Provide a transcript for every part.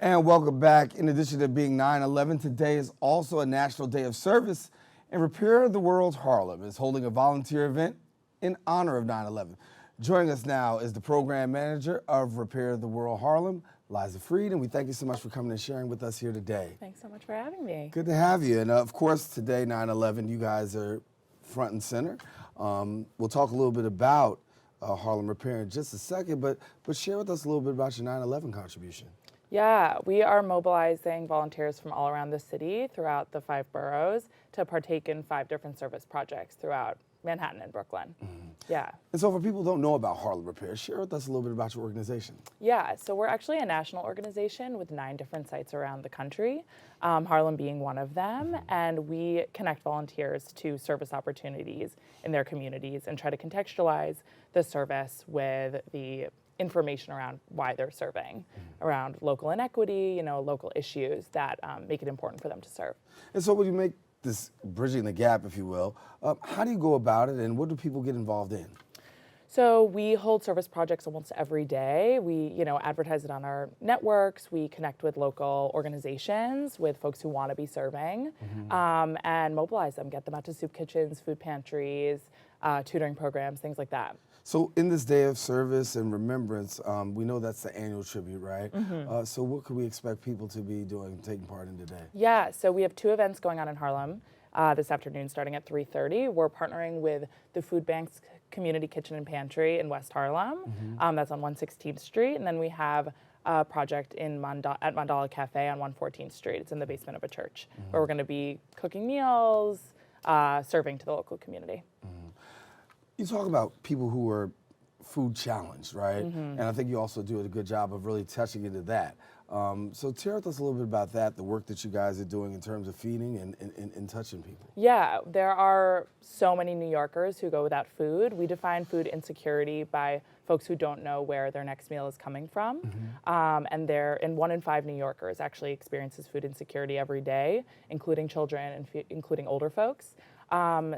And welcome back. In addition to being 9/11, today is also a National Day of Service, and Repair the World Harlem is holding a volunteer event in honor of 9/11. Joining us now is the program manager of Repair the World Harlem, Liza Freed, and we thank you so much for coming and sharing with us here today. Thanks so much for having me. Good to have you. And of course, today, 9/11, you guys are front and center. We'll talk a little bit about Harlem Repair in just a second, but share with us a little bit about your 9/11 contribution. Yeah, we are mobilizing volunteers from all around the city throughout the 5 boroughs to partake in 5 different service projects throughout Manhattan and Brooklyn. Yeah. And so for people who don't know about Harlem Repair, share with us a little bit about your organization. Yeah, so we're actually a national organization with 9 different sites around the country, Harlem being one of them, and we connect volunteers to service opportunities in their communities and try to contextualize the service with the information around why they're serving, around local inequity, local issues that make it important for them to serve. And so when you make this bridging the gap, if you will, how do you go about it and what do people get involved in? So we hold service projects almost every day. We, advertise it on our networks. We connect with local organizations, with folks who want to be serving, and mobilize them, get them out to soup kitchens, food pantries, tutoring programs, things like that. So in this day of service and remembrance, we know that's the annual tribute, right? So what could we expect people to be doing, taking part in today? Yeah, so we have 2 events going on in Harlem this afternoon starting at 3:30. We're partnering with the Food Bank's Community Kitchen and Pantry in West Harlem. That's on 116th Street. And then we have a project at Mandala Cafe on 114th Street. It's in the basement of a church where we're going to be cooking meals, serving to the local community. You talk about people who are food challenged, right? And I think you also do a good job of really touching into that. So share with us a little bit about that, the work that you guys are doing in terms of feeding and touching people. Yeah, there are so many New Yorkers who go without food. We define food insecurity by folks who don't know where their next meal is coming from. And 1 in 5 New Yorkers actually experiences food insecurity every day, including children and including older folks.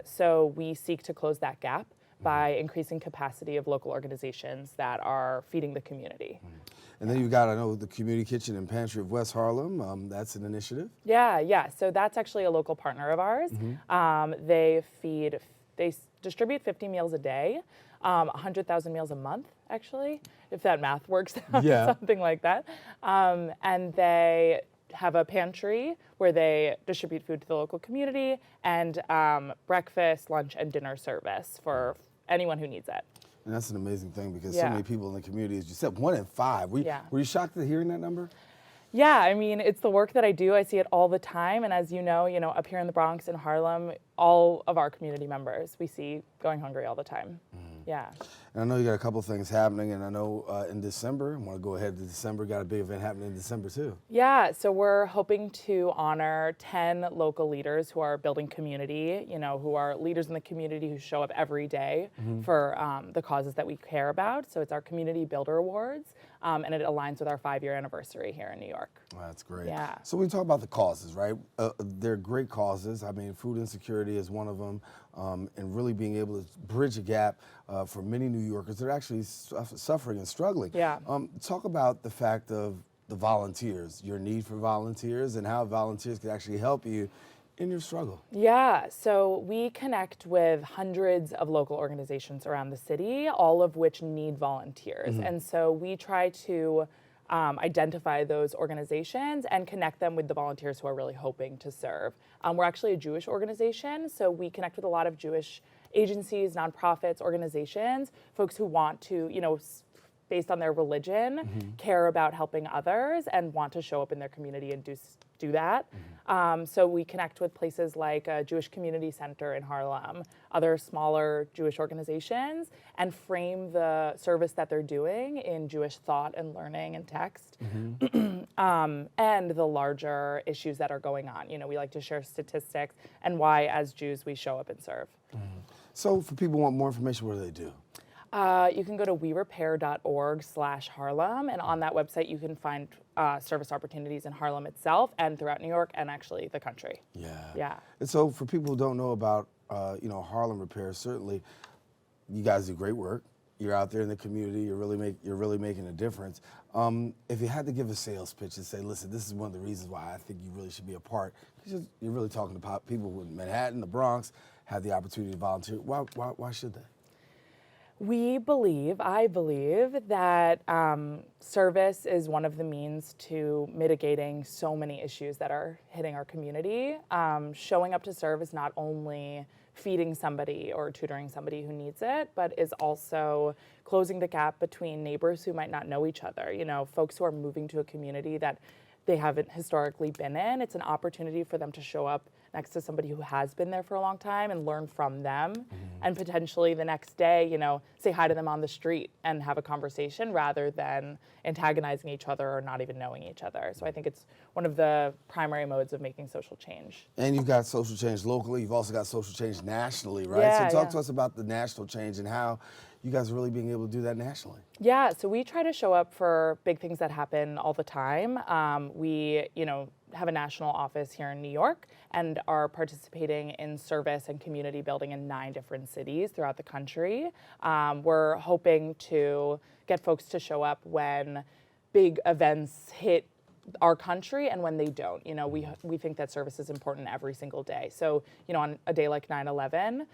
So we seek to close that gap by increasing capacity of local organizations that are feeding the community. And then you've got, I know, the Community Kitchen and Pantry of West Harlem. That's an initiative. Yeah. So that's actually a local partner of ours. They distribute 50 meals a day, 100,000 meals a month, actually, if that math works out, something like that. And they have a pantry where they distribute food to the local community and breakfast, lunch, and dinner service for anyone who needs it. And that's an amazing thing because so many people in the community, as you said, 1 in 5. Were you shocked at hearing that number? Yeah, I mean, it's the work that I do. I see it all the time. And as you know, up here in the Bronx and Harlem, all of our community members we see going hungry all the time. Yeah. And I know you got a couple of things happening, and I know in December, I want to go ahead to December, got a big event happening in December too. Yeah, so we're hoping to honor 10 local leaders who are building community, who are leaders in the community who show up every day for the causes that we care about. So it's our Community Builder Awards, and it aligns with our 5-year anniversary here in New York. Well, that's great. Yeah. So we talk about the causes, right? They're great causes. I mean, food insecurity is one of them, and really being able to bridge a gap for many New Yorkers that are actually suffering and struggling. Yeah. Talk about the fact of the volunteers, your need for volunteers, and how volunteers can actually help you in your struggle. Yeah, so we connect with hundreds of local organizations around the city, all of which need volunteers. And so we try to identify those organizations and connect them with the volunteers who are really hoping to serve. We're actually a Jewish organization, so we connect with a lot of Jewish agencies, nonprofits, organizations, folks who want to, based on their religion, care about helping others and want to show up in their community and do that. So we connect with places like a Jewish Community Center in Harlem, other smaller Jewish organizations, and frame the service that they're doing in Jewish thought and learning and text, and the larger issues that are going on. We like to share statistics and why, as Jews, we show up and serve. So for people who want more information, what do they do? You can go to werepair.org/Harlem, and on that website you can find service opportunities in Harlem itself and throughout New York and actually the country. Yeah. And so for people who don't know about, Harlem Repair, certainly you guys do great work. You're out there in the community. You're really making a difference. If you had to give a sales pitch and say, listen, this is one of the reasons why I think you really should be a part, because you're really talking to people in Manhattan, the Bronx, have the opportunity to volunteer. Why should they? I believe that service is one of the means to mitigating so many issues that are hitting our community. Showing up to serve is not only feeding somebody or tutoring somebody who needs it, but is also closing the gap between neighbors who might not know each other. You know, folks who are moving to a community that they haven't historically been in. It's an opportunity for them to show up next to somebody who has been there for a long time and learn from them, and potentially the next day, you know, say hi to them on the street and have a conversation rather than antagonizing each other or not even knowing each other. So I think it's one of the primary modes of making social change. And you've got social change locally. You've also got social change nationally, right? Yeah, so talk to us about the national change and how you guys are really being able to do that nationally. Yeah, so we try to show up for big things that happen all the time. We, you know, have a national office here in New York and are participating in service and community building in 9 different cities throughout the country. We're hoping to get folks to show up when big events hit our country and when they don't. You know, we think that service is important every single day. So, you know, on a day like 9/11,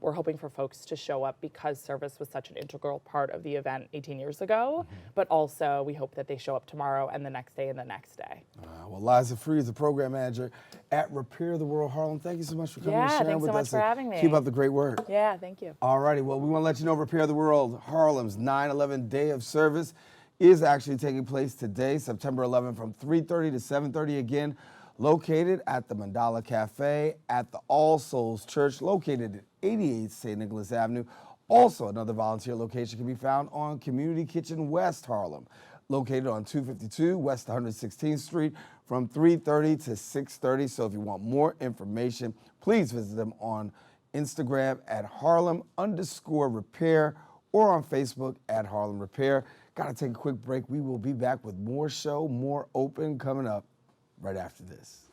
we're hoping for folks to show up because service was such an integral part of the event 18 years ago, but also we hope that they show up tomorrow and the next day and the next day. Well, Liza Freed is the program manager at Repair the World Harlem. Thank you so much for coming and sharing thanks with so much us. for having me. Keep up the great work. Yeah, thank you. All righty, well, we want to let you know Repair the World Harlem's 9/11 Day of Service is actually taking place today, September 11th, from 3:30 to 7:30, again, located at the Mandala Cafe at the All Souls Church, located at 88 St. Nicholas Avenue. Also, another volunteer location can be found on Community Kitchen West Harlem, located on 252 West 116th Street from 3:30 to 6:30. So if you want more information, please visit them on Instagram at Harlem_Repair or on Facebook at Harlem Repair. Got to take a quick break. We will be back with more show, more open coming up right after this.